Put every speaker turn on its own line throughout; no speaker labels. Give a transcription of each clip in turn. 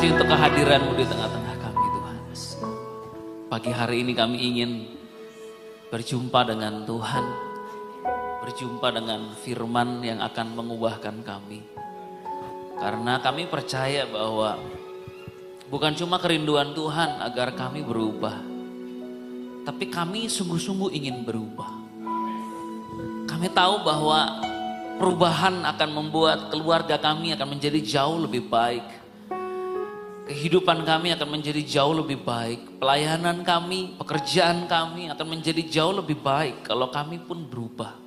kasih untuk kehadiran-Mu di tengah-tengah kami Tuhan. Pagi hari ini kami ingin berjumpa dengan Tuhan, berjumpa dengan firman yang akan mengubahkan kami. Karena kami percaya bahwa bukan cuma kerinduan Tuhan agar kami berubah, tapi kami sungguh-sungguh ingin berubah. Kami tahu bahwa perubahan akan membuat keluarga kami akan menjadi jauh lebih baik. Kehidupan kami akan menjadi jauh lebih baik. Pelayanan kami, pekerjaan kami akan menjadi jauh lebih baik kalau kami pun berubah.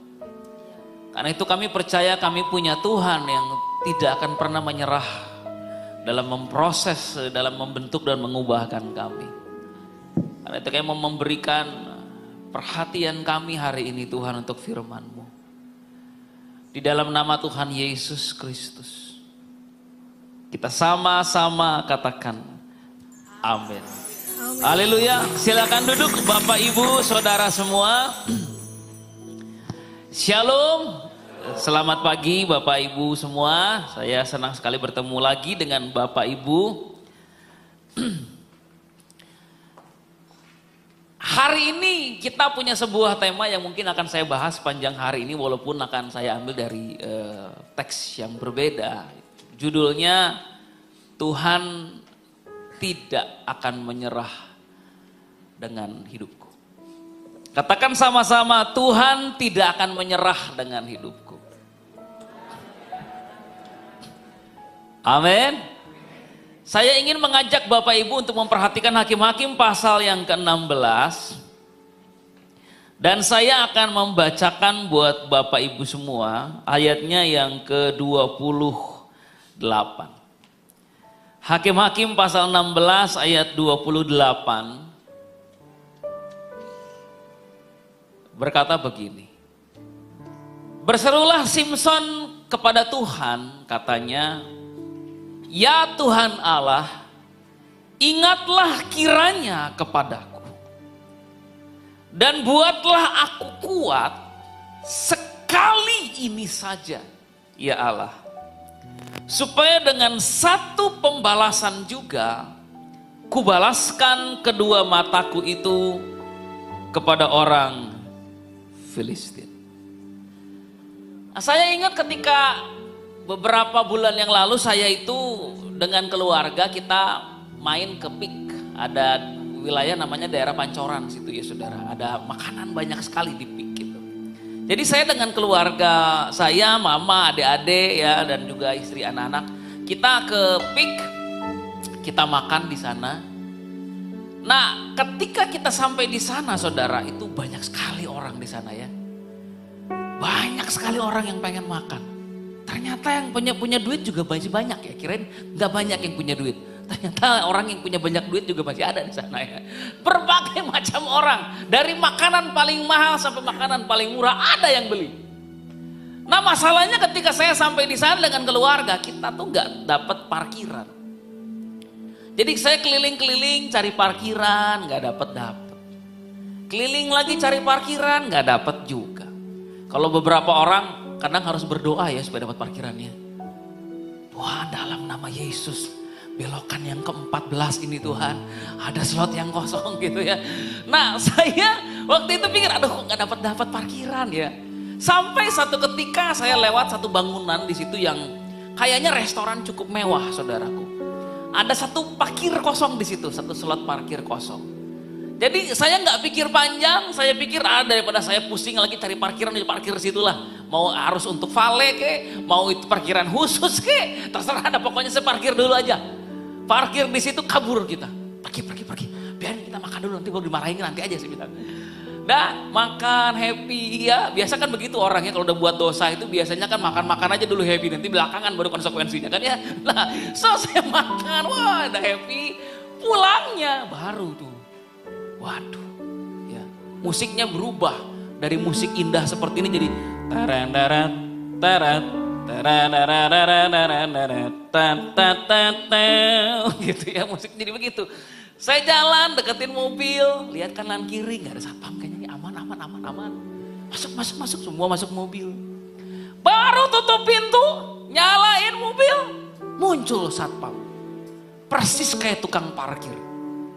Karena itu kami percaya kami punya Tuhan yang tidak akan pernah menyerah dalam memproses, dalam membentuk dan mengubahkan kami. Karena itu kami mau memberikan perhatian kami hari ini Tuhan untuk firman-Mu. Di dalam nama Tuhan Yesus Kristus. Kita sama-sama katakan amin. Haleluya. Silakan duduk Bapak Ibu Saudara semua. Shalom. Selamat pagi Bapak Ibu semua. Saya senang sekali bertemu lagi dengan Bapak Ibu. Hari ini kita punya sebuah tema yang mungkin akan saya bahas sepanjang hari ini, walaupun akan saya ambil dari teks yang berbeda. Judulnya, Tuhan tidak akan menyerah dengan hidupku. Katakan sama-sama, Tuhan tidak akan menyerah dengan hidupku. Amin. Saya ingin mengajak Bapak Ibu untuk memperhatikan Hakim-Hakim pasal yang ke-16. Dan saya akan membacakan buat Bapak Ibu semua ayatnya yang ke-28. Hakim-Hakim pasal 16 ayat 28 berkata begini. Berserulah Simson kepada Tuhan, katanya, ya Tuhan Allah, ingatlah kiranya kepadaku dan buatlah aku kuat sekali ini saja, ya Allah. Supaya dengan satu pembalasan juga kubalaskan kedua mataku itu kepada orang Filistin. Nah, saya ingat ketika beberapa bulan yang lalu saya itu dengan keluarga kita main ke PIK. Ada wilayah namanya daerah Pancoran situ ya saudara. Ada makanan banyak sekali di PIK gitu. Jadi saya dengan keluarga saya, mama, adik-adik ya dan juga istri anak-anak, kita ke PIK, kita makan di sana. Nah, ketika kita sampai di sana, saudara, itu banyak sekali orang di sana ya. Banyak sekali orang yang pengen makan. Ternyata yang punya duit juga masih banyak ya. Kirain nggak banyak yang punya duit. Ternyata orang yang punya banyak duit juga masih ada di sana ya. Berbagai macam orang. Dari makanan paling mahal sampai makanan paling murah ada yang beli. Nah masalahnya ketika saya sampai di sana dengan keluarga, kita tuh nggak dapat parkiran. Jadi saya keliling-keliling cari parkiran, nggak dapat. Keliling lagi cari parkiran, nggak dapat juga. Kalau beberapa orang kadang harus berdoa ya supaya dapat parkirannya. Tuhan dalam nama Yesus. Belokan yang ke-14 ini Tuhan, ada slot yang kosong gitu ya. Nah saya waktu itu pikir, aduh kok gak dapat parkiran ya. Sampai satu ketika saya lewat satu bangunan di situ yang kayaknya restoran cukup mewah saudaraku. Ada satu parkir kosong di situ, satu slot parkir kosong. Jadi saya nggak pikir panjang, saya pikir daripada saya pusing lagi cari parkiran, di parkir situlah. Mau harus untuk vale ke, mau itu parkiran khusus ke, terserah ada pokoknya saya parkir dulu aja. Parkir di situ kabur kita. Pergi. Biarin kita makan dulu nanti baru dimarahin nanti aja sih bilang. Nah, makan happy ya. Biasa kan begitu orangnya kalau udah buat dosa itu biasanya kan makan aja dulu happy nanti belakangan baru konsekuensinya kan ya. Nah, saya makan, wah udah happy. Pulangnya baru tuh. Waduh. Ya, musiknya berubah dari musik indah seperti ini jadi taran gitu ya, musik jadi begitu. Saya jalan deketin mobil, lihat kanan kiri nggak ada satpam, kayaknya ini aman. Masuk semua masuk mobil. Baru tutup pintu, nyalain mobil, muncul satpam. persis kayak tukang parkir.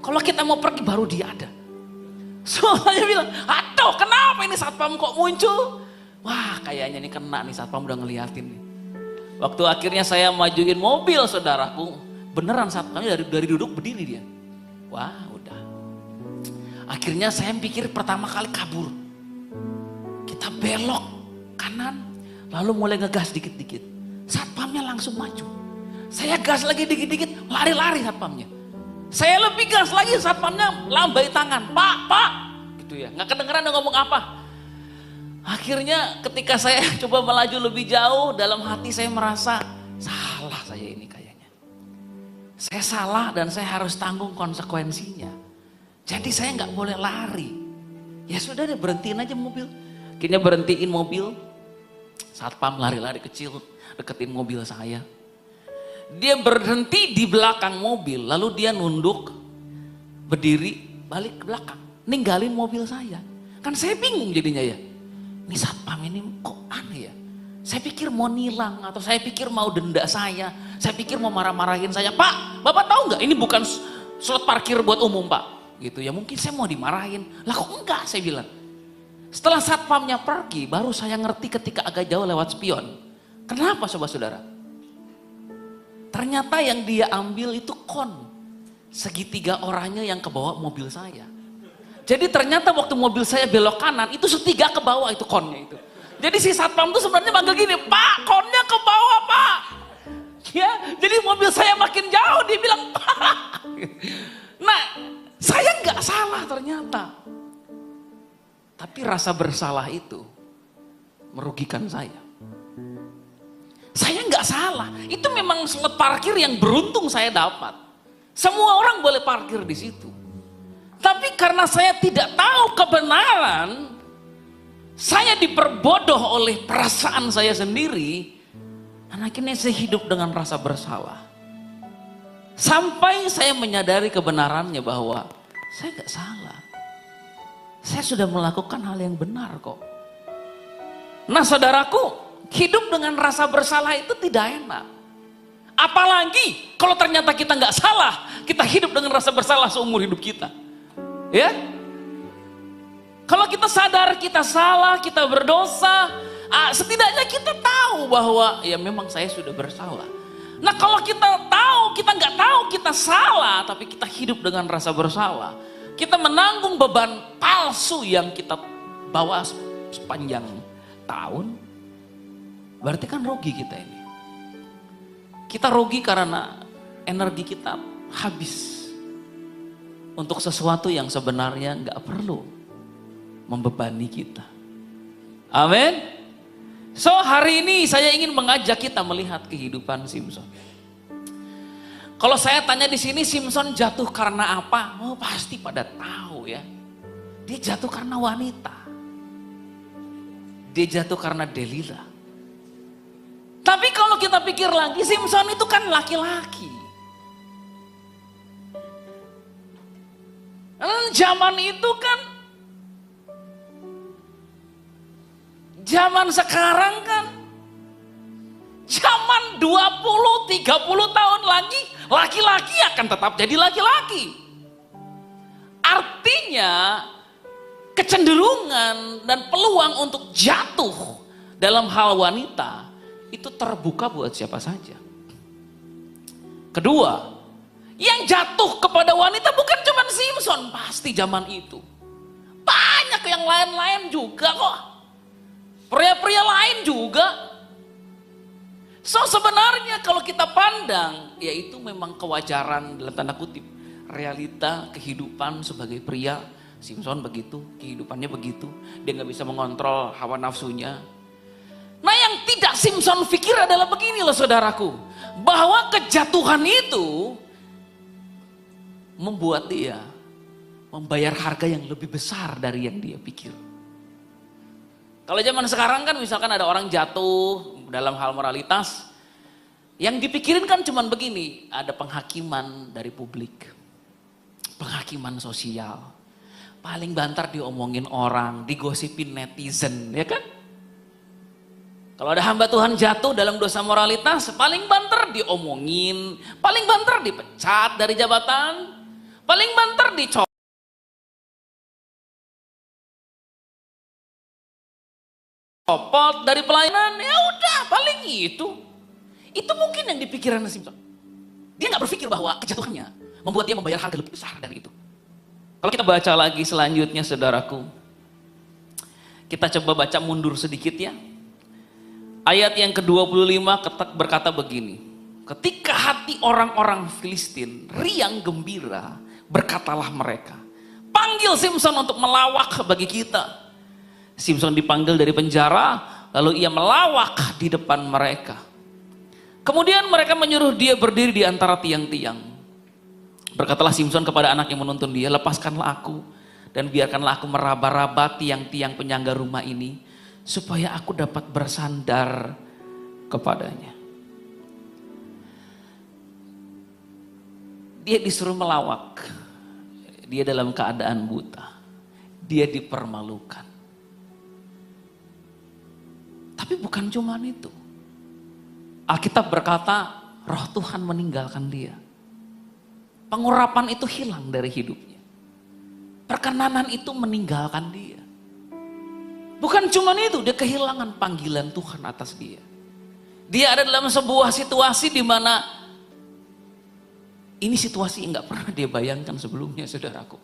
Kalau kita mau pergi baru dia ada. Soalnya bilang, aduh kenapa ini satpam kok muncul? Wah kayaknya ini kena nih, satpam udah ngeliatin nih. Waktu akhirnya saya majuin mobil saudaraku, beneran satpamnya dari duduk berdiri dia. Wah udah. Akhirnya saya pikir pertama kali kabur. Kita belok kanan, lalu mulai ngegas dikit-dikit. Satpamnya langsung maju. Saya gas lagi dikit-dikit, lari-lari satpamnya. Saya lebih gas lagi, satpamnya lambai tangan. Pak, gitu ya. Nggak kedengeran dia ngomong apa. Akhirnya ketika saya coba melaju lebih jauh, dalam hati saya merasa salah saya ini kayaknya. Saya salah dan saya harus tanggung konsekuensinya. Jadi saya nggak boleh lari. Ya sudah deh, berhentiin aja mobil. Akhirnya berhentiin mobil. Satpam lari-lari kecil, deketin mobil saya. Dia berhenti di belakang mobil, lalu dia nunduk, berdiri, balik ke belakang, ninggalin mobil saya. Kan saya bingung jadinya ya, ini satpam ini kok aneh ya. Saya pikir mau nilang, atau saya pikir mau denda saya pikir mau marah-marahin saya. Pak, Bapak tahu nggak ini bukan slot parkir buat umum Pak. Gitu ya, mungkin saya mau dimarahin. Lah kok enggak, saya bilang. Setelah satpamnya pergi, baru saya ngerti ketika agak jauh lewat spion. Kenapa saudara-saudara? Ternyata yang dia ambil itu kon. Segitiga orangnya yang ke bawah mobil saya. Jadi ternyata waktu mobil saya belok kanan, itu setiga ke bawah itu konnya itu. Jadi si satpam itu sebenarnya manggil gini, Pak konnya ke bawah Pak. Ya, jadi mobil saya makin jauh, dia bilang Pak. Nah, saya nggak salah ternyata. Tapi rasa bersalah itu merugikan saya. Saya nggak salah, itu memang slot parkir yang beruntung saya dapat. Semua orang boleh parkir di situ. Tapi karena saya tidak tahu kebenaran, saya diperbodoh oleh perasaan saya sendiri, dan akhirnya saya hidup dengan rasa bersalah. Sampai saya menyadari kebenarannya bahwa saya nggak salah. Saya sudah melakukan hal yang benar kok. Nah saudaraku, hidup dengan rasa bersalah itu tidak enak. Apalagi kalau ternyata kita nggak salah, kita hidup dengan rasa bersalah seumur hidup kita. Ya? Kalau kita sadar kita salah, kita berdosa, setidaknya kita tahu bahwa ya memang saya sudah bersalah. Nah kalau kita tahu, kita nggak tahu kita salah, tapi kita hidup dengan rasa bersalah, kita menanggung beban palsu yang kita bawa sepanjang tahun. Berarti kan rugi kita ini. Kita rugi karena energi kita habis untuk sesuatu yang sebenarnya nggak perlu membebani kita. Amin. So hari ini saya ingin mengajak kita melihat kehidupan Simson. Kalau saya tanya di sini Simson jatuh karena apa? Oh pasti pada tahu ya. Dia jatuh karena wanita. Dia jatuh karena Delila. Tapi kalau kita pikir lagi, Simson itu kan laki-laki. Zaman itu kan, zaman sekarang kan, zaman 20-30 tahun lagi, laki-laki akan tetap jadi laki-laki. Artinya, kecenderungan dan peluang untuk jatuh dalam hal wanita, itu terbuka buat siapa saja. Kedua, yang jatuh kepada wanita bukan cuma Simson, pasti zaman itu. Banyak yang lain-lain juga kok. Pria-pria lain juga. So sebenarnya kalau kita pandang, yaitu memang kewajaran dalam tanda kutip. Realita kehidupan sebagai pria, Simson begitu, kehidupannya begitu. Dia gak bisa mengontrol hawa nafsunya. Nah yang tidak Simson pikir adalah begini loh saudaraku. Bahwa kejatuhan itu membuat dia membayar harga yang lebih besar dari yang dia pikir. Kalau zaman sekarang kan misalkan ada orang jatuh dalam hal moralitas. Yang dipikirin kan cuman begini. Ada penghakiman dari publik. Penghakiman sosial. Paling banter diomongin orang, digosipin netizen, ya kan? Kalau ada hamba Tuhan jatuh dalam dosa moralitas, paling banter banter diomongin, paling banter dipecat dari jabatan, paling banter dicopot dari pelayanan. Ya udah, paling itu. Itu mungkin yang dipikiran Simpson. Dia nggak berpikir bahwa kejatuhannya membuat dia membayar harga lebih besar dari itu. Kalau kita baca lagi selanjutnya, saudaraku, kita coba baca mundur sedikit ya. Ayat yang ke-25 berkata begini. Ketika hati orang-orang Filistin riang gembira, berkatalah mereka, panggil Simpson untuk melawak bagi kita. Simpson dipanggil dari penjara, lalu ia melawak di depan mereka. Kemudian mereka menyuruh dia berdiri di antara tiang-tiang. Berkatalah Simpson kepada anak yang menuntun dia, lepaskanlah aku dan biarkanlah aku meraba-raba tiang-tiang penyangga rumah ini, supaya aku dapat bersandar kepadanya. Dia disuruh melawak. Dia dalam keadaan buta. Dia dipermalukan. Tapi bukan cuma itu. Alkitab berkata, roh Tuhan meninggalkan dia. Pengurapan itu hilang dari hidupnya. Perkenanan itu meninggalkan dia. Bukan cuma itu, dia kehilangan panggilan Tuhan atas dia. Dia ada dalam sebuah situasi di mana ini situasi yang gak pernah dia bayangkan sebelumnya, saudaraku.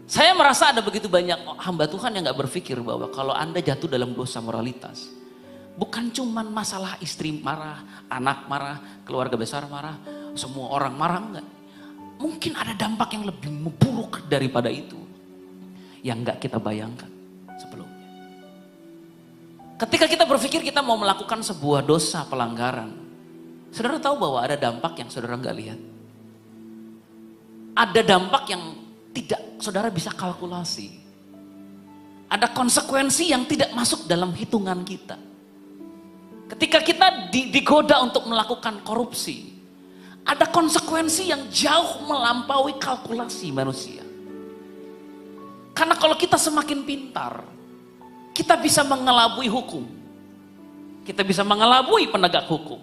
Saya merasa ada begitu banyak hamba Tuhan yang gak berpikir bahwa kalau Anda jatuh dalam dosa moralitas, bukan cuma masalah istri marah, anak marah, keluarga besar marah, semua orang marah, enggak. Mungkin ada dampak yang lebih buruk daripada itu, yang gak kita bayangkan sebelumnya. Ketika kita berpikir kita mau melakukan sebuah dosa pelanggaran, saudara tahu bahwa ada dampak yang saudara nggak lihat. Ada dampak yang tidak saudara bisa kalkulasi. Ada konsekuensi yang tidak masuk dalam hitungan kita. Ketika kita digoda untuk melakukan korupsi, ada konsekuensi yang jauh melampaui kalkulasi manusia. Karena kalau kita semakin pintar, kita bisa mengelabui hukum. Kita bisa mengelabui penegak hukum.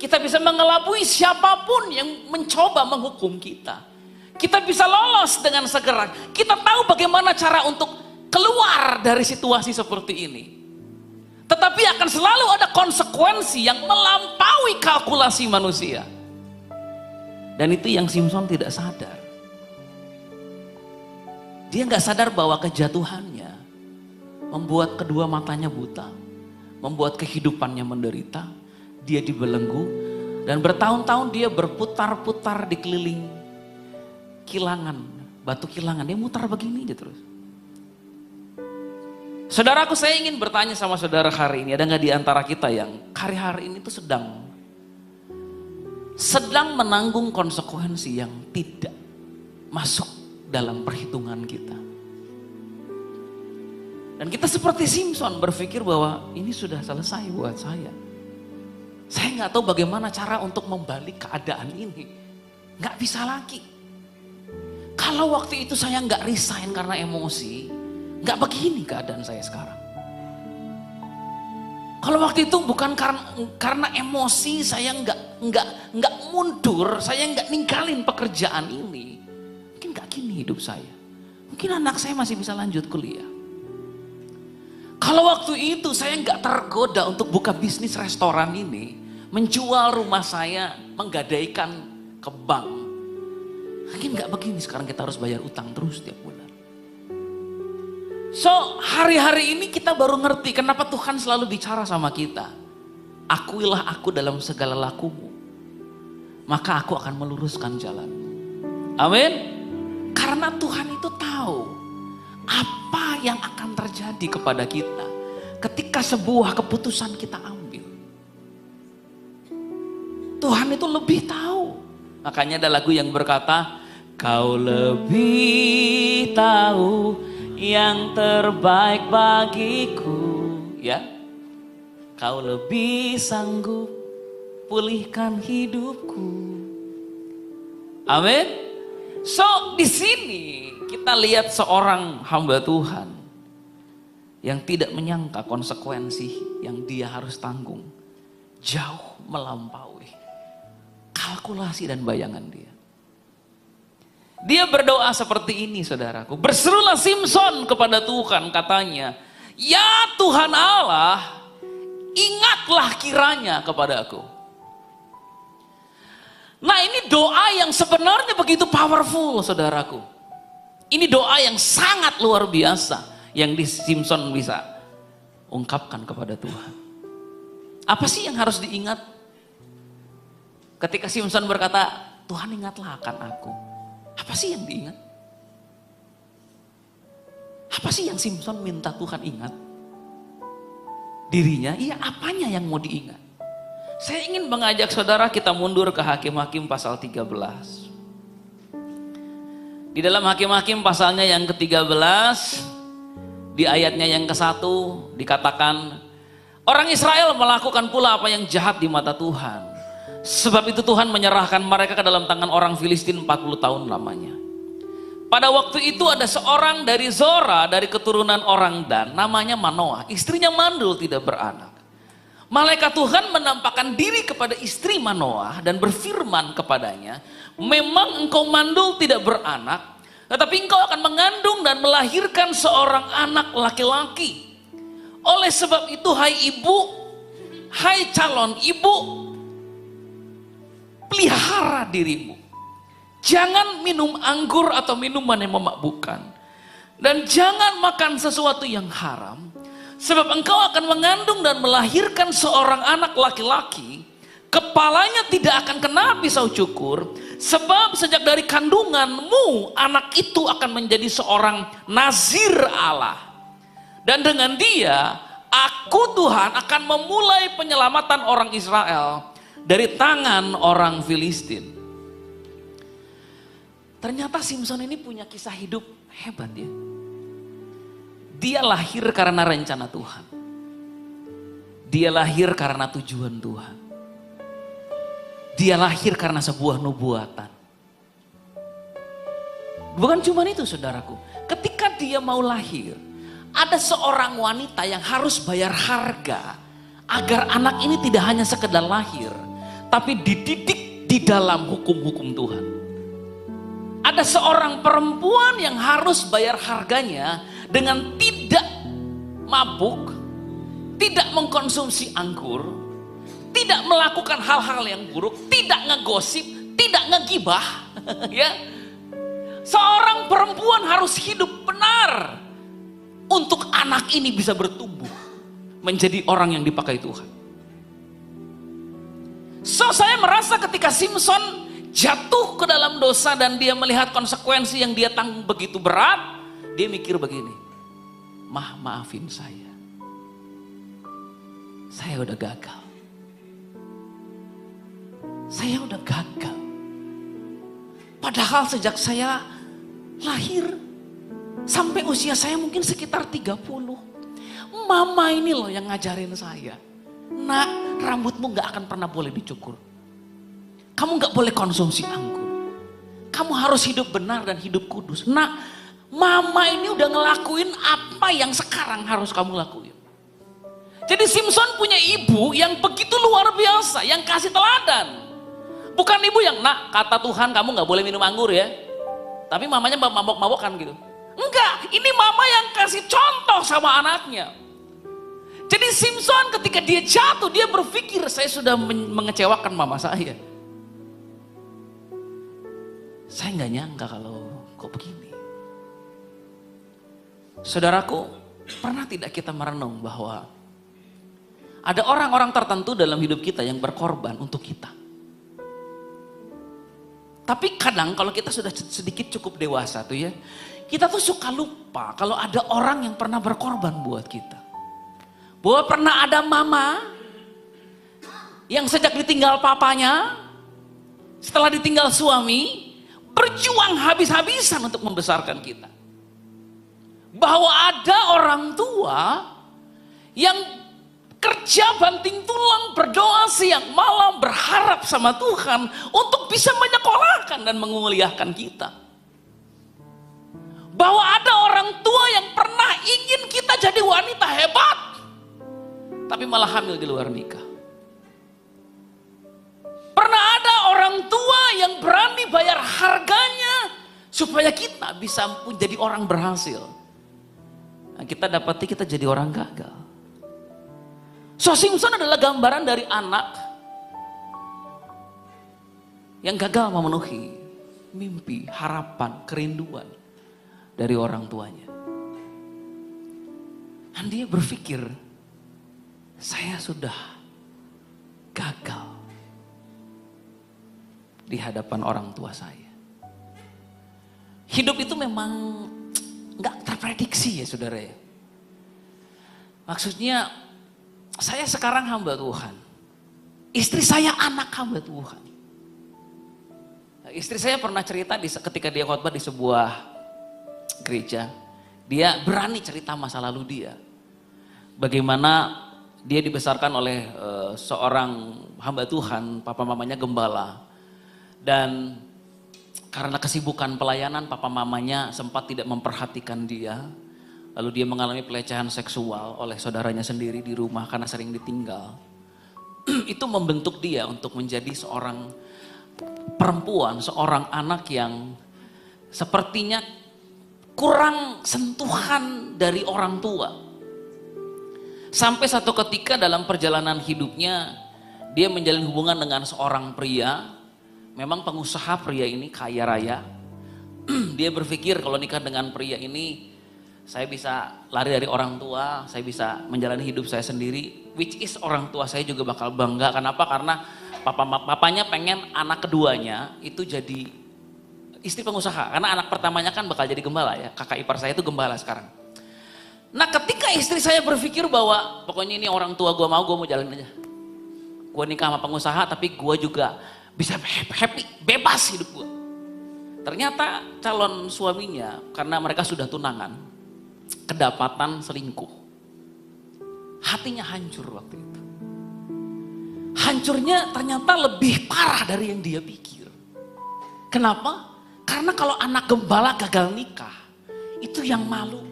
Kita bisa mengelabui siapapun yang mencoba menghukum kita. Kita bisa lolos dengan segera. Kita tahu bagaimana cara untuk keluar dari situasi seperti ini. Tetapi akan selalu ada konsekuensi yang melampaui kalkulasi manusia. Dan itu yang Simpson tidak sadar. Dia nggak sadar bahwa kejatuhannya membuat kedua matanya buta, membuat kehidupannya menderita. Dia dibelenggu dan bertahun-tahun dia berputar-putar di keliling kilangan, batu kilangan. Dia mutar begini aja terus. Saudaraku, saya ingin bertanya sama saudara hari ini, ada nggak di antara kita yang hari-hari ini tuh sedang menanggung konsekuensi yang tidak masuk dalam perhitungan kita. Dan kita seperti Simpson berpikir bahwa ini sudah selesai buat saya. Saya nggak tahu bagaimana cara untuk membalik keadaan ini. Nggak bisa lagi. Kalau waktu itu saya nggak resign karena emosi, nggak begini keadaan saya sekarang. Kalau waktu itu bukan karena emosi, saya nggak mundur, saya nggak ninggalin pekerjaan ini, mungkin nggak gini hidup saya. Mungkin anak saya masih bisa lanjut kuliah. Kalau waktu itu saya nggak tergoda untuk buka bisnis restoran ini, menjual rumah saya, menggadaikan ke bank, mungkin nggak begini sekarang kita harus bayar utang terus tiap bulan. So hari-hari ini kita baru ngerti kenapa Tuhan selalu bicara sama kita. Akuilah aku dalam segala lakumu, maka aku akan meluruskan jalan. Amin. Karena Tuhan itu tahu apa yang akan terjadi kepada kita ketika sebuah keputusan kita ambil. Tuhan itu lebih tahu. Makanya ada lagu yang berkata, kau lebih tahu yang terbaik bagiku, ya. Kau lebih sanggup pulihkan hidupku. Amin. So di sini kita lihat seorang hamba Tuhan yang tidak menyangka konsekuensi yang dia harus tanggung. jauh melampaui kalkulasi dan bayangan dia. Dia berdoa seperti ini, saudaraku. Berserulah Simson kepada Tuhan, katanya, "Ya Tuhan Allah, ingatlah kiranya kepadaku." Nah, ini doa yang sebenarnya begitu powerful, saudaraku. Ini doa yang sangat luar biasa yang Simson bisa ungkapkan kepada Tuhan. Apa sih yang harus diingat? Ketika Simson berkata, "Tuhan, ingatlah akan aku." Apa sih yang diingat? Apa sih yang Simson minta Tuhan ingat? Dirinya? Iya, apanya yang mau diingat? Saya ingin mengajak saudara kita mundur ke Hakim-Hakim pasal 13. Di dalam Hakim-Hakim pasalnya yang ke-13, di ayatnya yang ke-1 dikatakan, orang Israel melakukan pula apa yang jahat di mata Tuhan. Sebab itu Tuhan menyerahkan mereka ke dalam tangan orang Filistin 40 tahun lamanya. Pada waktu itu ada seorang dari Zora, dari keturunan orang Dan, namanya Manoah. Istrinya mandul, tidak beranak. Malaikat Tuhan menampakkan diri kepada istri Manoah dan berfirman kepadanya, "Memang engkau mandul tidak beranak, tetapi engkau akan mengandung dan melahirkan seorang anak laki-laki. Oleh sebab itu, hai ibu, hai calon ibu, pelihara dirimu. Jangan minum anggur atau minuman yang memabukkan. Dan jangan makan sesuatu yang haram. Sebab engkau akan mengandung dan melahirkan seorang anak laki-laki. Kepalanya tidak akan kena pisau cukur. Sebab sejak dari kandunganmu, anak itu akan menjadi seorang nazir Allah. Dan dengan dia, aku Tuhan akan memulai penyelamatan orang Israel dari tangan orang Filistin." Ternyata Simson ini punya kisah hidup hebat ya. Dia lahir karena rencana Tuhan. Dia lahir karena tujuan Tuhan. Dia lahir karena sebuah nubuatan. Bukan cuma itu, saudaraku. Ketika dia mau lahir, ada seorang wanita yang harus bayar harga agar anak ini tidak hanya sekedar lahir, tapi dididik di dalam hukum-hukum Tuhan. Ada seorang perempuan yang harus bayar harganya dengan tidak mabuk, tidak mengkonsumsi anggur, tidak melakukan hal-hal yang buruk, tidak ngegosip, tidak ngegibah. Ya, seorang perempuan harus hidup benar untuk anak ini bisa bertumbuh menjadi orang yang dipakai Tuhan. So, saya merasa ketika Simson jatuh ke dalam dosa dan dia melihat konsekuensi yang dia tanggung begitu berat, dia mikir begini, maafin saya udah gagal. Saya udah gagal. Padahal sejak saya lahir sampai usia saya mungkin sekitar 30, mama ini loh yang ngajarin saya, "Nak, rambutmu gak akan pernah boleh dicukur. Kamu gak boleh konsumsi anggur. Kamu harus hidup benar dan hidup kudus. Nak, mama ini udah ngelakuin apa yang sekarang harus kamu lakuin." Jadi Simson punya ibu yang begitu luar biasa, yang kasih teladan. Bukan ibu yang, "Nak, kata Tuhan kamu gak boleh minum anggur ya." Tapi mamanya mabok-mabokan gitu. Enggak, ini mama yang kasih contoh sama anaknya. Jadi Simson ketika dia jatuh, dia berpikir, saya sudah mengecewakan mama saya. Saya nggak nyangka kalau kok begini. Saudaraku, pernah tidak kita merenung bahwa ada orang-orang tertentu dalam hidup kita yang berkorban untuk kita. Tapi kadang kalau kita sudah sedikit cukup dewasa tuh ya, kita tuh suka lupa kalau ada orang yang pernah berkorban buat kita. Bahwa pernah ada mama yang sejak ditinggal papanya, setelah ditinggal suami, berjuang habis-habisan untuk membesarkan kita. Bahwa ada orang tua yang kerja banting tulang, berdoa siang malam, berharap sama Tuhan untuk bisa menyekolahkan dan menguliahkan kita. Bahwa ada orang tua yang pernah ingin kita jadi wanita hebat, tapi malah hamil di luar nikah. orang tua yang berani bayar harganya supaya kita bisa menjadi orang berhasil. Nah, kita dapati kita jadi orang gagal. So Simpson adalah gambaran dari anak yang gagal memenuhi mimpi, harapan, kerinduan dari orang tuanya. Dan dia berpikir, saya sudah gagal di hadapan orang tua saya. Hidup itu memang gak terprediksi ya saudara ya. Maksudnya saya sekarang hamba Tuhan. Istri saya anak hamba Tuhan. Istri saya pernah cerita ketika dia khotbah di sebuah gereja. Dia berani cerita masa lalu dia. Bagaimana dia dibesarkan oleh seorang hamba Tuhan, papa mamanya gembala. Dan karena kesibukan pelayanan, papa mamanya sempat tidak memperhatikan dia. Lalu dia mengalami pelecehan seksual oleh saudaranya sendiri di rumah karena sering ditinggal. Itu membentuk dia untuk menjadi seorang perempuan, seorang anak yang sepertinya kurang sentuhan dari orang tua. Sampai satu ketika dalam perjalanan hidupnya, dia menjalin hubungan dengan seorang pria. Memang pengusaha pria ini kaya raya. Dia berpikir kalau nikah dengan pria ini, saya bisa lari dari orang tua, saya bisa menjalani hidup saya sendiri. Which is orang tua saya juga bakal bangga. Kenapa? Karena papanya pengen anak keduanya itu jadi istri pengusaha. Karena anak pertamanya kan bakal jadi gembala ya. Kakak ipar saya itu gembala sekarang. Nah ketika istri saya berpikir bahwa pokoknya ini orang tua gue mau jalan aja. Gue nikah sama pengusaha tapi gue juga bisa happy, bebas hidup gue. Ternyata calon suaminya karena mereka sudah tunangan, kedapatan selingkuh. Hatinya hancur waktu itu. Hancurnya ternyata lebih parah dari yang dia pikir. Kenapa? Karena kalau anak gembala gagal nikah, itu yang malu.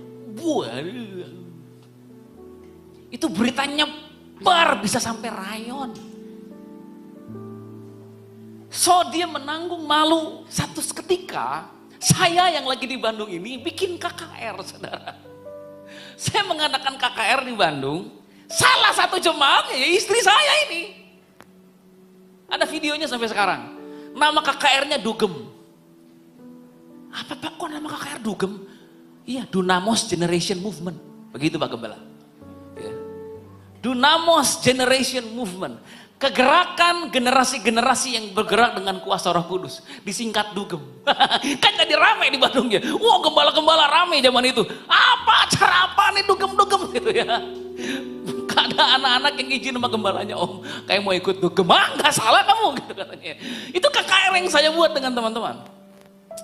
Itu beritanya nyebar bisa sampai rayon. So dia menanggung malu. Satu ketika saya yang lagi di Bandung ini bikin KKR saudara. Saya mengadakan KKR di Bandung. Salah satu jemaatnya ya istri saya ini. Ada videonya sampai sekarang. Nama KKR-nya Dugem. Apa Pak kok nama KKR Dugem? Iya, Dunamos Generation Movement. Begitu Pak Gembala. Ya. Dunamos Generation Movement. Kegerakan generasi-generasi yang bergerak dengan kuasa Roh Kudus. Disingkat Dugem. Kan jadi ramai di Bandung ya. Wow, gembala-gembala ramai zaman itu. Apa acara apa nih Dugem-Dugem gitu ya. Ada anak-anak yang izin sama gembalanya, Om, kayak mau ikut Dugem. Enggak salah kamu gitu katanya. Itu KKR yang saya buat dengan teman-teman.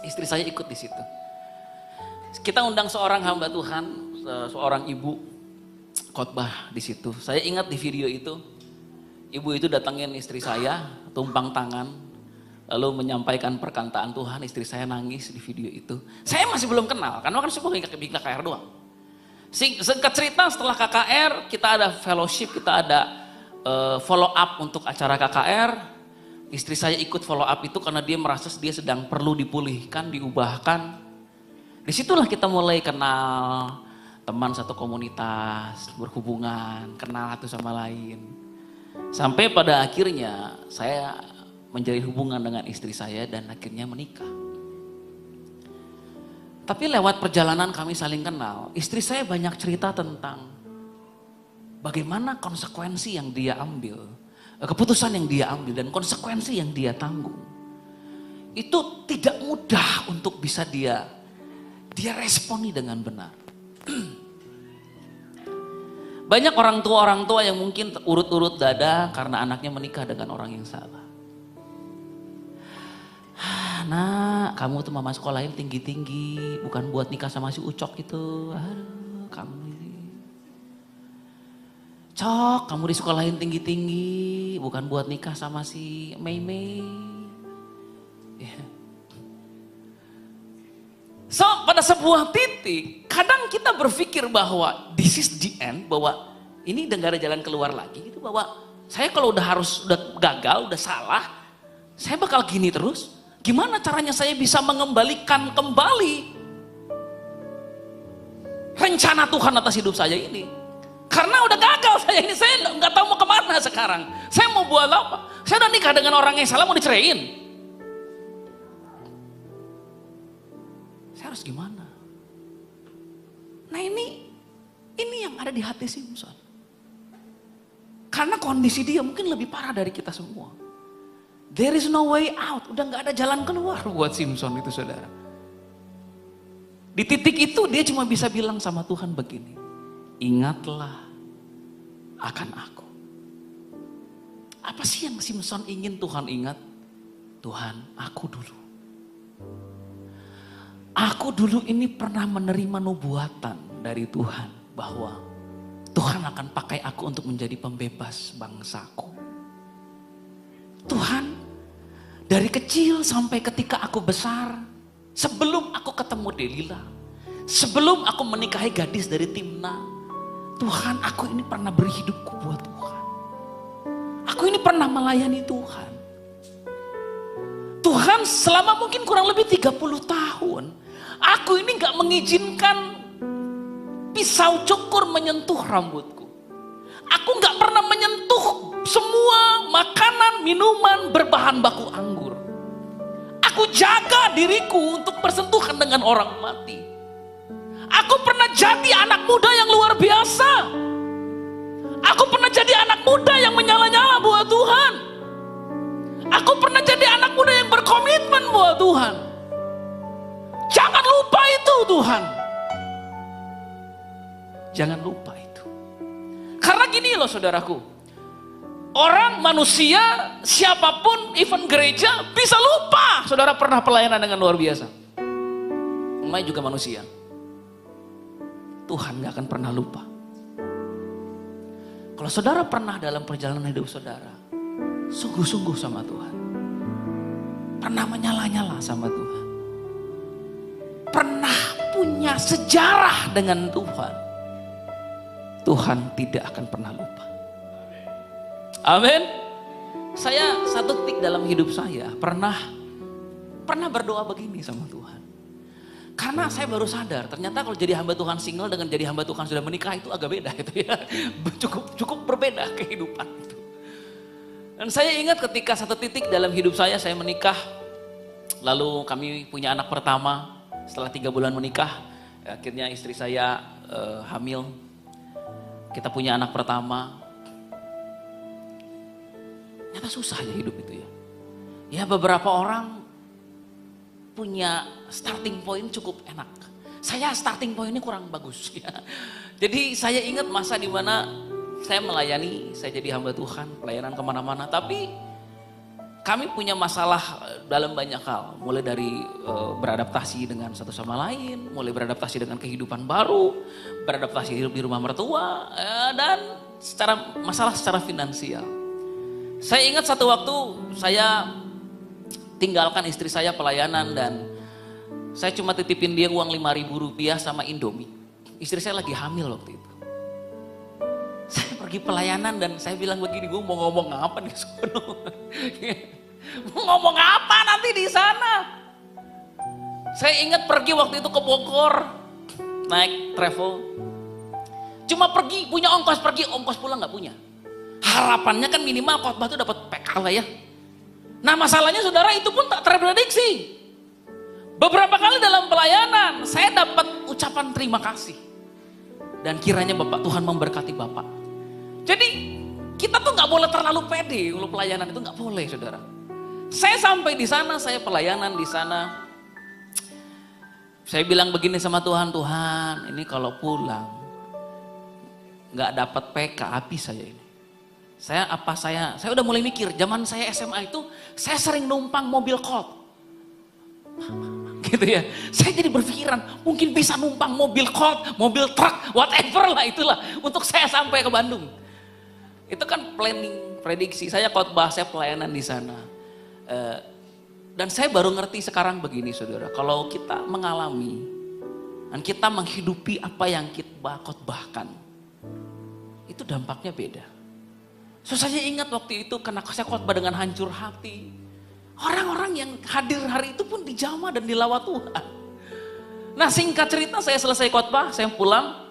Istri saya ikut di situ. Kita undang seorang hamba Tuhan, seorang ibu khotbah di situ. Saya ingat di video itu, ibu itu datangin istri saya, tumpang tangan, lalu menyampaikan perkataan Tuhan. Istri saya nangis di video itu. Saya masih belum kenal, karena kan semua bikin KKR doang. Singkat cerita setelah KKR, kita ada fellowship, kita ada follow up untuk acara KKR. Istri saya ikut follow up itu karena dia merasa dia sedang perlu dipulihkan, diubahkan. Disitulah kita mulai kenal teman satu komunitas, berhubungan, kenal satu sama lain. Sampai pada akhirnya saya menjalin hubungan dengan istri saya dan akhirnya menikah. Tapi lewat perjalanan kami saling kenal, istri saya banyak cerita tentang bagaimana konsekuensi yang dia ambil, keputusan yang dia ambil dan konsekuensi yang dia tanggung. Itu tidak mudah untuk bisa dia responi dengan benar. Banyak orang tua yang mungkin urut-urut dada karena anaknya menikah dengan orang yang salah. Nak, kamu tuh mama sekolahin tinggi-tinggi, bukan buat nikah sama si Ucok itu. Aduh, kamu ini. Cok, kamu disekolahin tinggi-tinggi, bukan buat nikah sama si Mei. Ya. So, pada sebuah titik, kadang kita berpikir bahwa this is the end, bahwa ini udah gak ada jalan keluar lagi, gitu, bahwa saya kalau udah gagal, udah salah, saya bakal gini terus. Gimana caranya saya bisa mengembalikan kembali rencana Tuhan atas hidup saya ini? Karena udah gagal saya ini, saya nggak tahu mau kemana sekarang. Saya mau buat apa? Saya udah nikah dengan orang yang salah, mau diceraiin. Saya harus gimana? Nah ini yang ada di hati Simson. Karena kondisi dia mungkin lebih parah dari kita semua. There is no way out, udah nggak ada jalan keluar buat Simson itu, saudara. Di titik itu dia cuma bisa bilang sama Tuhan begini, ingatlah akan aku. Apa sih yang Simson ingin Tuhan ingat? Tuhan, aku dulu ini pernah menerima nubuatan dari Tuhan bahwa Tuhan akan pakai aku untuk menjadi pembebas bangsaku. Tuhan, dari kecil sampai ketika aku besar, sebelum aku ketemu Delila, sebelum aku menikahi gadis dari Timna, Tuhan, aku ini pernah beri hidupku buat Tuhan. Aku ini pernah melayani Tuhan. Tuhan, selama mungkin kurang lebih 30 tahun, aku ini gak mengizinkan pisau cukur menyentuh rambutku. Aku gak pernah menyentuh semua makanan, minuman berbahan baku anggur. Aku jaga diriku untuk bersentuhan dengan orang mati. Aku pernah jadi anak muda yang luar biasa. Aku pernah jadi anak muda yang menyala-nyala buat Tuhan. Aku pernah jadi anak muda yang berkomitmen buat Tuhan. Jangan lupa itu, Tuhan. Jangan lupa itu. Karena gini loh saudaraku, orang, manusia, siapapun, even gereja bisa lupa. Saudara pernah pelayanan dengan luar biasa. Namanya juga manusia. Tuhan gak akan pernah lupa. Kalau saudara pernah dalam perjalanan hidup saudara sungguh-sungguh sama Tuhan, pernah menyala-nyala sama Tuhan, pernah punya sejarah dengan Tuhan, Tuhan tidak akan pernah lupa. Amin. Saya satu titik dalam hidup saya pernah berdoa begini sama Tuhan. Karena saya baru sadar, ternyata kalau jadi hamba Tuhan single dengan jadi hamba Tuhan sudah menikah itu agak beda itu ya. Cukup berbeda kehidupan itu. Dan saya ingat ketika satu titik dalam hidup saya menikah, lalu kami punya anak pertama. Setelah 3 bulan menikah, akhirnya istri saya hamil. Kita punya anak pertama. Ternyata susah ya hidup itu ya. Ya beberapa orang punya starting point cukup enak. Saya starting pointnya kurang bagus ya. Jadi saya ingat masa dimana saya melayani, saya jadi hamba Tuhan, pelayanan kemana-mana. Tapi kami punya masalah dalam banyak hal. Mulai dari beradaptasi dengan satu sama lain, mulai beradaptasi dengan kehidupan baru, beradaptasi hidup di rumah mertua, dan masalah secara finansial. Saya ingat satu waktu saya tinggalkan istri saya pelayanan dan saya cuma titipin dia uang 5.000 rupiah sama Indomie. Istri saya lagi hamil waktu itu. Saya pergi pelayanan dan saya bilang begini, gue mau ngomong apa nih sono? Mau ngomong apa nanti di sana? Saya ingat pergi waktu itu ke Bogor, naik travel. Cuma pergi, punya ongkos pergi, ongkos pulang gak punya. Harapannya kan minimal khotbah itu dapat PK lah ya. Nah masalahnya saudara itu pun tak terprediksi. Beberapa kali dalam pelayanan saya dapat ucapan terima kasih. Dan kiranya Bapak Tuhan memberkati Bapak. Jadi kita tuh gak boleh terlalu pede kalau pelayanan itu gak boleh saudara. Saya sampai di sana, saya pelayanan di sana. Saya bilang begini sama Tuhan, Tuhan ini kalau pulang gak dapat PK habis saya ini. Saya udah mulai mikir, zaman saya SMA itu saya sering numpang mobil Colt. Gitu ya. Saya jadi berpikiran, mungkin bisa numpang mobil Colt, mobil truk, whatever lah itulah untuk saya sampai ke Bandung. Itu kan planning, prediksi. Saya khotbah, saya pelayanan di sana. Dan saya baru ngerti sekarang begini saudara, kalau kita mengalami dan kita menghidupi apa yang kita khotbahkan, itu dampaknya beda. So saya ingat waktu itu karena saya khotbah dengan hancur hati, Orang-orang yang hadir hari itu pun dijamah dan dilawat Tuhan. Nah singkat cerita saya selesai khotbah, saya pulang.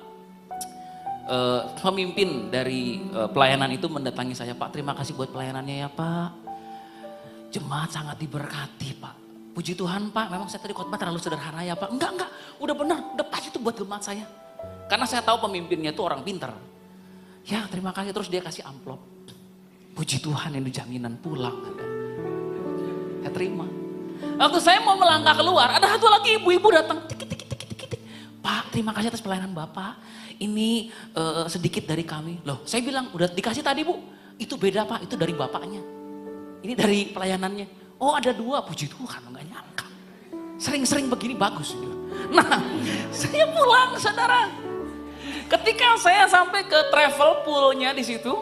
Pemimpin dari pelayanan itu mendatangi saya, Pak terima kasih buat pelayanannya ya Pak. Jemaat sangat diberkati Pak. Puji Tuhan Pak, memang saya tadi khotbah terlalu sederhana ya Pak. Enggak, udah benar, udah pas itu buat jemaat saya. Karena saya tahu pemimpinnya itu orang pintar. Ya terima kasih, terus dia kasih amplop. Puji Tuhan ini jaminan pulang. Saya terima. Waktu saya mau melangkah keluar, ada satu lagi ibu-ibu datang. Tik. Pak, terima kasih atas pelayanan Bapak. Ini sedikit dari kami. Loh, saya bilang udah dikasih tadi Bu. Itu beda Pak, itu dari bapaknya. Ini dari pelayanannya. Oh ada 2, puji Tuhan, nggak nyangka. Sering-sering begini bagus. Nah, saya pulang saudara. Ketika saya sampai ke travel poolnya di situ,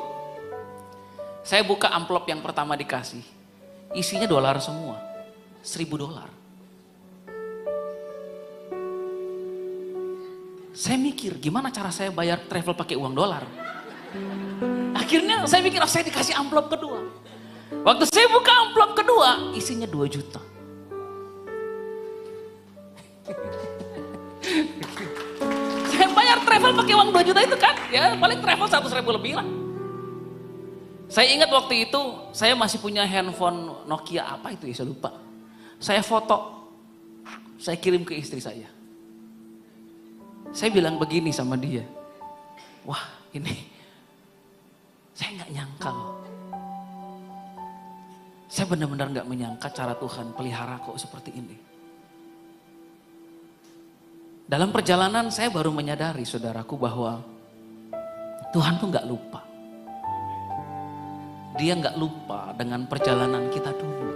saya buka amplop yang pertama dikasih. Isinya dolar semua, $1.000. Saya mikir gimana cara saya bayar travel pakai uang dolar. Akhirnya saya mikir saya dikasih amplop kedua. Waktu saya buka amplop kedua isinya 2 juta. Saya bayar travel pakai uang 2 juta itu kan, ya paling travel 100.000 lebih lah. Saya ingat waktu itu saya masih punya handphone Nokia apa itu ya saya lupa. Saya foto, saya kirim ke istri saya. Saya bilang begini sama dia, wah ini saya nggak nyangka loh. Saya benar-benar nggak menyangka cara Tuhan pelihara kok seperti ini. Dalam perjalanan saya baru menyadari saudaraku bahwa Tuhan tuh nggak lupa. Dia nggak lupa dengan perjalanan kita dulu.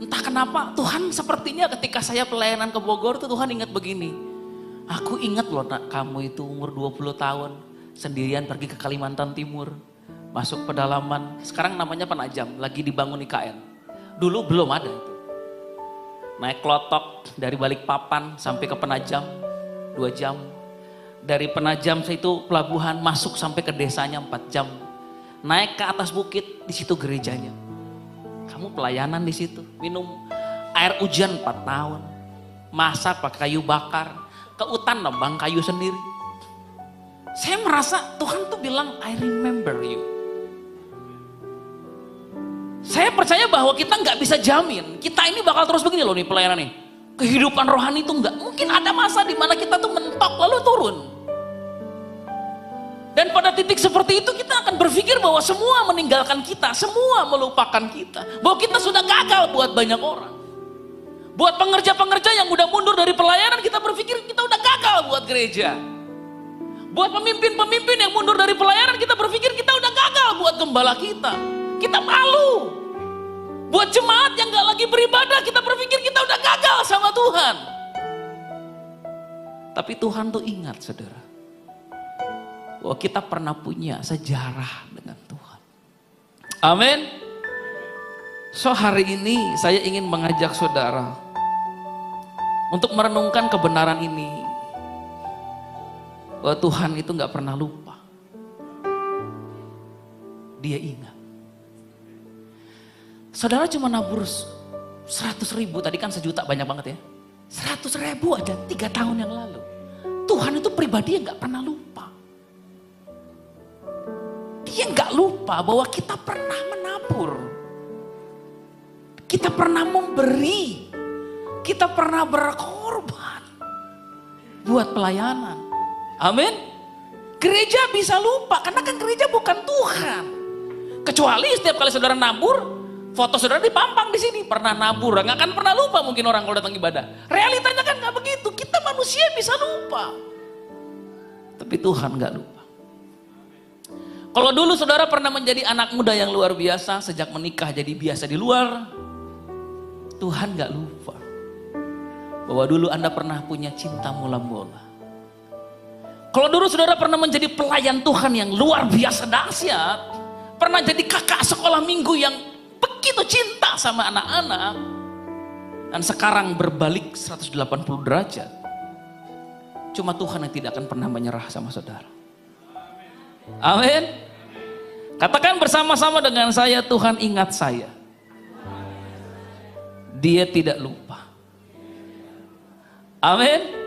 Entah kenapa Tuhan sepertinya ketika saya pelayanan ke Bogor tuh Tuhan ingat begini. Aku ingat loh nak, kamu itu umur 20 tahun sendirian pergi ke Kalimantan Timur. Masuk pedalaman, sekarang namanya Penajam, lagi dibangun IKN. Dulu belum ada itu. Naik klotok dari Balikpapan sampai ke Penajam 2 jam. Dari Penajam itu pelabuhan masuk sampai ke desanya 4 jam. Naik ke atas bukit, di situ gerejanya. Kamu pelayanan di situ, minum air hujan 4 tahun. Masak pakai kayu bakar. Ke hutan nebang kayu sendiri. Saya merasa Tuhan tuh bilang I remember you. Saya percaya bahwa kita nggak bisa jamin kita ini bakal terus begini loh nih pelayanan nih. Kehidupan rohani itu nggak mungkin, ada masa di mana kita tuh mentok lalu turun. Dan pada titik seperti itu kita akan berpikir bahwa semua meninggalkan kita, semua melupakan kita, bahwa kita sudah gagal buat banyak orang. Buat pengerja-pengerja yang udah mundur dari pelayanan, kita berpikir kita udah gagal buat gereja. Buat pemimpin-pemimpin yang mundur dari pelayanan, kita berpikir kita udah gagal buat gembala kita. Kita malu. Buat jemaat yang gak lagi beribadah, kita berpikir kita udah gagal sama Tuhan. Tapi Tuhan tuh ingat saudara, bahwa kita pernah punya sejarah dengan Tuhan. Amin. So hari ini saya ingin mengajak saudara untuk merenungkan kebenaran ini. Bahwa Tuhan itu gak pernah lupa. Dia ingat. Saudara cuma nabur 100.000, tadi kan 1 juta banyak banget ya. 100.000 aja 3 tahun yang lalu. Tuhan itu pribadi yang gak pernah lupa. Dia gak lupa bahwa kita pernah menabur. Kita pernah memberi. Kita pernah berkorban buat pelayanan. Amin. Gereja bisa lupa karena kan gereja bukan Tuhan. Kecuali setiap kali saudara nabur, foto saudara dipampang di sini, pernah nabur, nggak akan pernah lupa mungkin orang kalau datang ibadah. Realitanya kan nggak begitu. Kita manusia bisa lupa, tapi Tuhan nggak lupa. Kalau dulu saudara pernah menjadi anak muda yang luar biasa, sejak menikah jadi biasa di luar, Tuhan nggak lupa bahwa dulu Anda pernah punya cinta mula-mula. Kalau dulu saudara pernah menjadi pelayan Tuhan yang luar biasa dahsyat, pernah jadi kakak sekolah minggu yang begitu cinta sama anak-anak, dan sekarang berbalik 180 derajat, cuma Tuhan yang tidak akan pernah menyerah sama saudara. Amin. Katakan bersama-sama dengan saya, Tuhan ingat saya. Dia tidak lupa. Amin.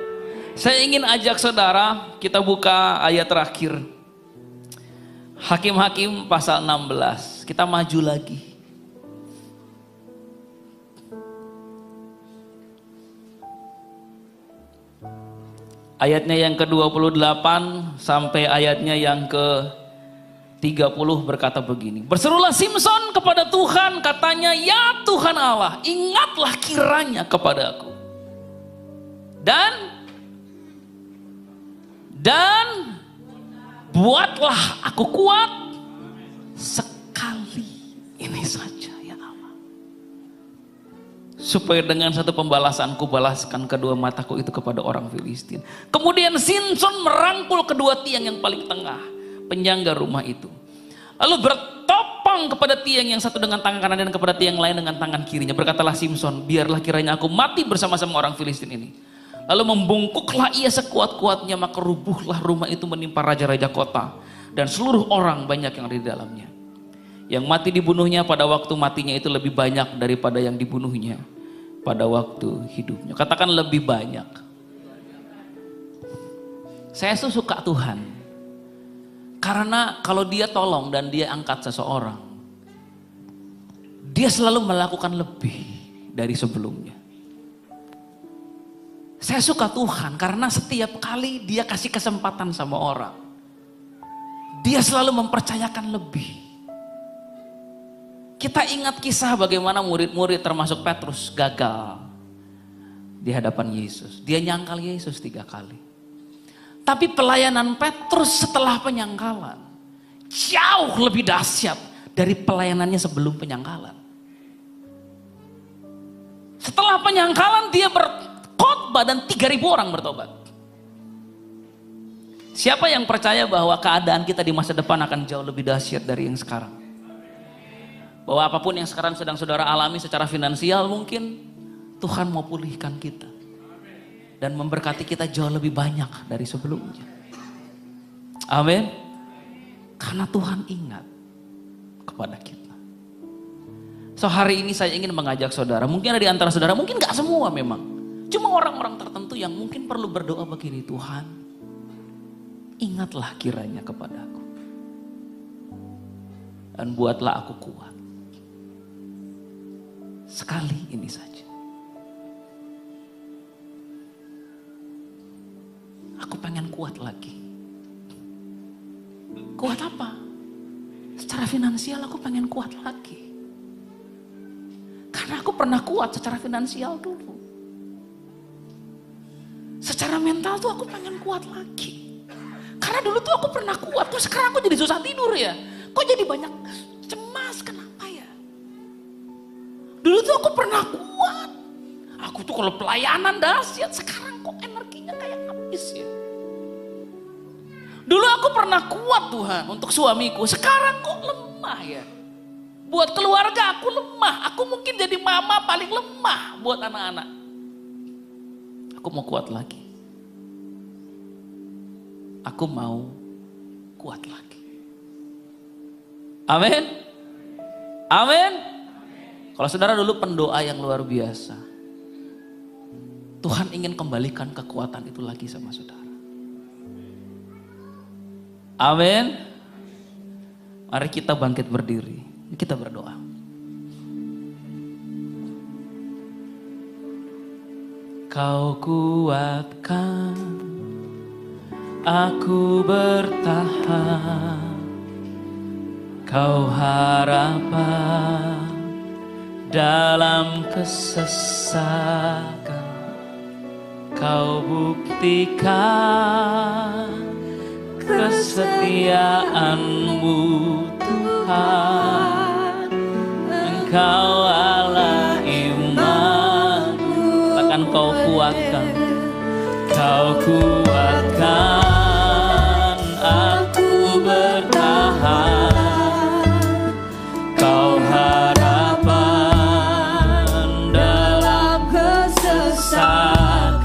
Saya ingin ajak saudara, kita buka ayat terakhir. Hakim-Hakim pasal 16. Kita maju lagi. Ayatnya yang ke-28 sampai ayatnya yang ke-30 berkata begini. Berserulah Simson kepada Tuhan, katanya, ya Tuhan Allah, ingatlah kiranya kepadaku. Dan buatlah aku kuat sekali ini saja ya Allah. Supaya dengan satu pembalasan balaskan kedua mataku itu kepada orang Filistin. Kemudian Simson merangkul kedua tiang yang paling tengah, penyangga rumah itu. Lalu bertopang kepada tiang yang satu dengan tangan kanan dan kepada tiang lain dengan tangan kirinya. Berkatalah Simson, biarlah kiranya aku mati bersama-sama orang Filistin ini. Lalu membungkuklah ia sekuat-kuatnya, maka rubuhlah rumah itu menimpa raja-raja kota dan seluruh orang banyak yang ada di dalamnya. Yang mati dibunuhnya pada waktu matinya itu lebih banyak daripada yang dibunuhnya pada waktu hidupnya. Katakan lebih banyak. Saya tuh suka Tuhan. Karena kalau dia tolong dan dia angkat seseorang, dia selalu melakukan lebih dari sebelumnya. Saya suka Tuhan karena setiap kali dia kasih kesempatan sama orang, dia selalu mempercayakan lebih. Kita ingat kisah bagaimana murid-murid termasuk Petrus gagal di hadapan Yesus. Dia nyangkal Yesus 3 kali. Tapi pelayanan Petrus setelah penyangkalan jauh lebih dahsyat dari pelayanannya sebelum penyangkalan. Setelah penyangkalan dia berkhotbah dan 3.000 orang bertobat. Siapa yang percaya bahwa keadaan kita di masa depan akan jauh lebih dahsyat dari yang sekarang? Bahwa apapun yang sekarang sedang saudara alami secara finansial, mungkin Tuhan mau pulihkan kita dan memberkati kita jauh lebih banyak dari sebelumnya. Amin. Karena Tuhan ingat kepada kita. So hari ini saya ingin mengajak saudara, mungkin ada di antara saudara, mungkin gak semua memang, cuma orang-orang tertentu yang mungkin perlu berdoa begini, Tuhan ingatlah kiranya kepadaku dan buatlah aku kuat sekali ini saja. Aku pengen kuat lagi. Kuat apa? Secara finansial aku pengen kuat lagi. Karena aku pernah kuat secara finansial dulu. Secara mental tuh aku pengen kuat lagi. Karena dulu tuh aku pernah kuat, kok sekarang aku jadi susah tidur ya? Kok jadi banyak cemas, kenapa ya? Dulu tuh aku pernah kuat. Aku tuh kalau pelayanan dahsyat, sekarang kok energinya kayak habis ya? Dulu aku pernah kuat Tuhan untuk suamiku, sekarang kok lemah ya? Buat keluarga aku lemah, aku mungkin jadi mama paling lemah buat anak-anak. Aku mau kuat lagi. Aku mau kuat lagi. Amin. Amin. Kalau saudara dulu pendoa yang luar biasa, Tuhan ingin kembalikan kekuatan itu lagi sama saudara. Amin. Mari kita bangkit berdiri, kita berdoa. Kau kuatkan aku bertahan, kau harapan dalam kesesakan, kau buktikan kesetiaanmu Tuhan. Engkau Allah imanku, akan kau kuatkan, kau kuatkan aku bertahan, kau harapan dalam kesesakan,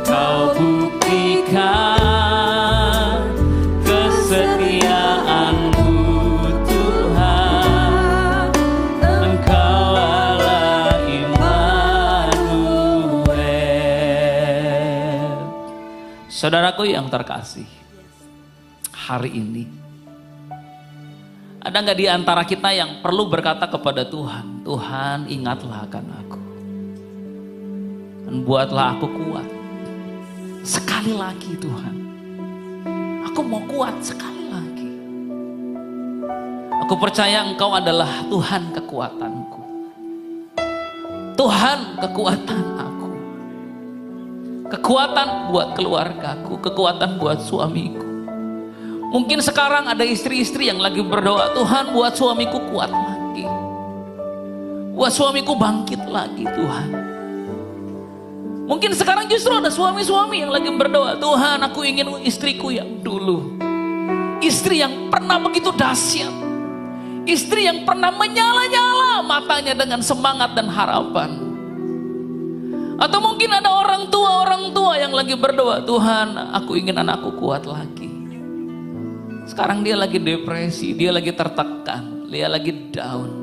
kau buktikan kesetiaanmu Tuhan. Engkau Allah Saudaraku yang terkasih, hari ini ada nggak di antara kita yang perlu berkata kepada Tuhan, Tuhan ingatlah akan aku, dan buatlah aku kuat. Sekali lagi Tuhan, aku mau kuat sekali lagi. Aku percaya Engkau adalah Tuhan kekuatanku, Tuhan kekuatan aku, kekuatan buat keluargaku, kekuatan buat suamiku. Mungkin sekarang ada istri-istri yang lagi berdoa, Tuhan buat suamiku kuat lagi, buat suamiku bangkit lagi Tuhan. Mungkin sekarang justru ada suami-suami yang lagi berdoa, Tuhan aku ingin istriku yang dulu, istri yang pernah begitu dahsyat, istri yang pernah menyala-nyala matanya dengan semangat dan harapan. Atau mungkin ada orang tua yang lagi berdoa, Tuhan aku ingin anakku kuat lagi. Sekarang dia lagi depresi, dia lagi tertekan, dia lagi down.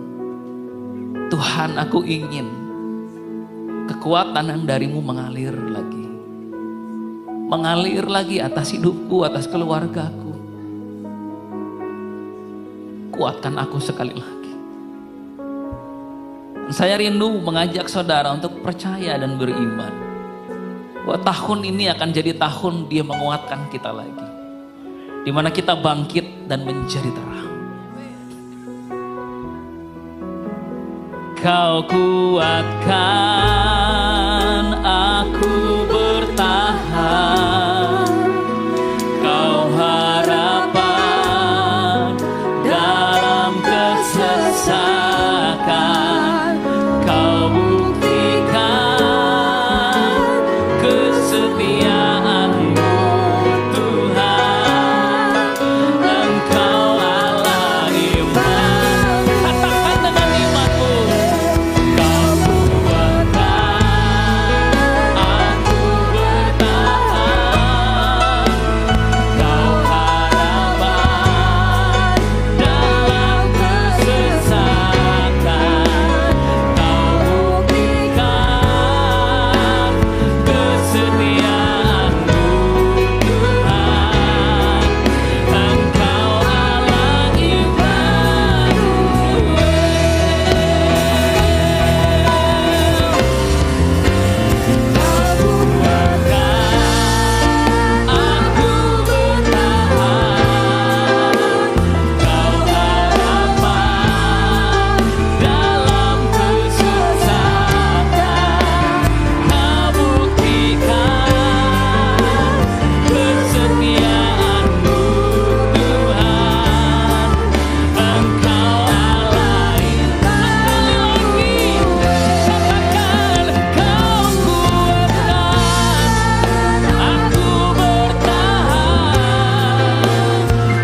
Tuhan aku ingin kekuatan yang darimu mengalir lagi. Mengalir lagi atas hidupku, atas keluargaku. Kuatkan aku sekali lagi. Dan saya rindu mengajak saudara untuk percaya dan beriman bahwa tahun ini akan jadi tahun Dia menguatkan kita lagi, di mana kita bangkit dan menjadi terang. Kau kuatkan aku bertahan, Kau harapan dalam kesesakan, Kau buktikan kesetiaan-Mu Tuhan, Engkau Allah iman. Katakan dengan imanmu, Kau kuatkan aku bertahan, Kau harapan dalam kesesakan, Kau buktikan kesetiaan-Mu Tuhan, Engkau Allah Immanuel. Aku bertahan, Kau harapan dalam kesesakan, Kau buktikan kesetiaan-Mu Tuhan, Engkau Allah Immanuel. Katakan, Kau kuatkan aku bertahan,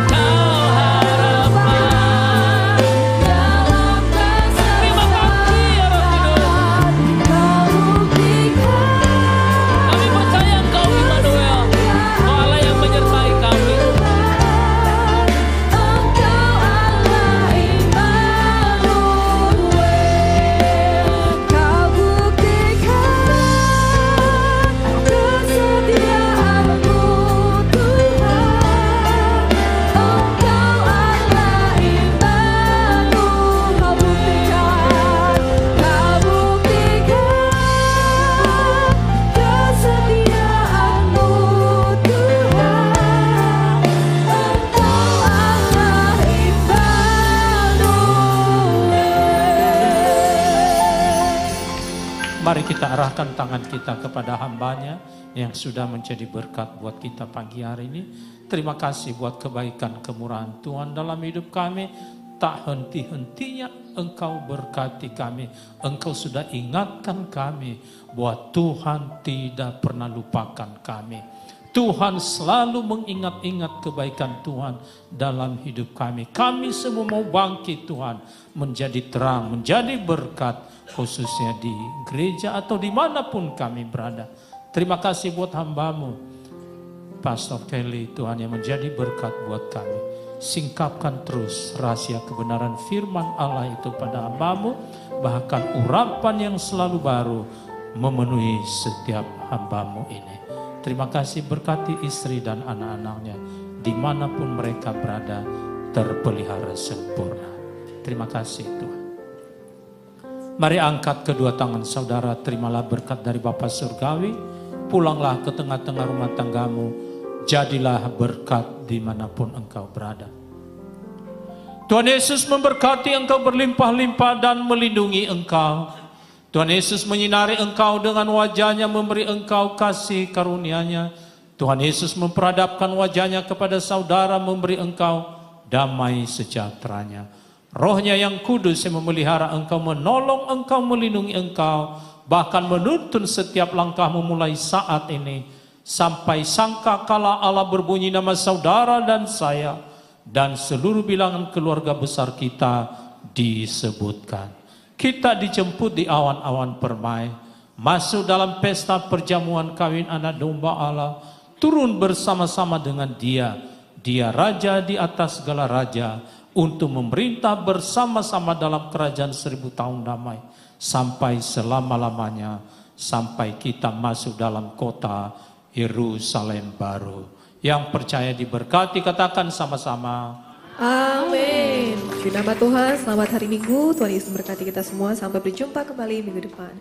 Kau harapan dalam kesesakan. Terima kasih ya Roh Kudus. Kami percaya Engkau Immanuel, Engkau Allah yang menyertai kami.
Mari kita arahkan tangan kita kepada hamba-Nya yang sudah menjadi berkat buat kita pagi hari ini. Terima kasih buat kebaikan kemurahan Tuhan dalam hidup kami. Tak henti-hentinya Engkau berkati kami. Engkau sudah ingatkan kami bahwa Tuhan tidak pernah lupakan kami. Tuhan selalu mengingat-ingat kebaikan Tuhan dalam hidup kami. Kami semua mau bangkit Tuhan, menjadi terang, menjadi berkat, khususnya di gereja atau dimanapun kami berada. Terima kasih buat hamba-Mu, Pastor Kelly, Tuhan yang menjadi berkat buat kami. Singkapkan terus rahasia kebenaran firman Allah itu pada hamba-Mu, bahkan urapan yang selalu baru memenuhi setiap hamba-Mu ini. Terima kasih, berkati istri dan anak-anaknya, dimanapun mereka berada, terpelihara sempurna. Terima kasih Tuhan. Mari angkat kedua tangan saudara, terimalah berkat dari Bapa Surgawi. Pulanglah ke tengah-tengah rumah tanggamu, jadilah berkat dimanapun engkau berada. Tuhan Yesus memberkati engkau berlimpah-limpah dan melindungi engkau. Tuhan Yesus menyinari engkau dengan wajahnya, memberi engkau kasih karunia-Nya. Tuhan Yesus memperadapkan wajahnya kepada saudara, memberi engkau damai sejahtera-Nya. Roh-Nya yang kudus yang memelihara engkau, menolong engkau, melindungi engkau, bahkan menuntun setiap langkahmu mulai saat ini, sampai sangkakala Allah berbunyi nama saudara dan saya, dan seluruh bilangan keluarga besar kita disebutkan. Kita dijemput di awan-awan permai, masuk dalam pesta perjamuan kawin anak domba Allah, turun bersama-sama dengan Dia Raja di atas segala raja, untuk memerintah bersama-sama dalam kerajaan 1000 tahun damai, sampai selama-lamanya, sampai kita masuk dalam kota Yerusalem baru. Yang percaya diberkati, katakan sama-sama.
Amin. Di nama Tuhan, selamat hari Minggu. Tuhan Yesus memberkati kita semua. Sampai berjumpa kembali minggu depan.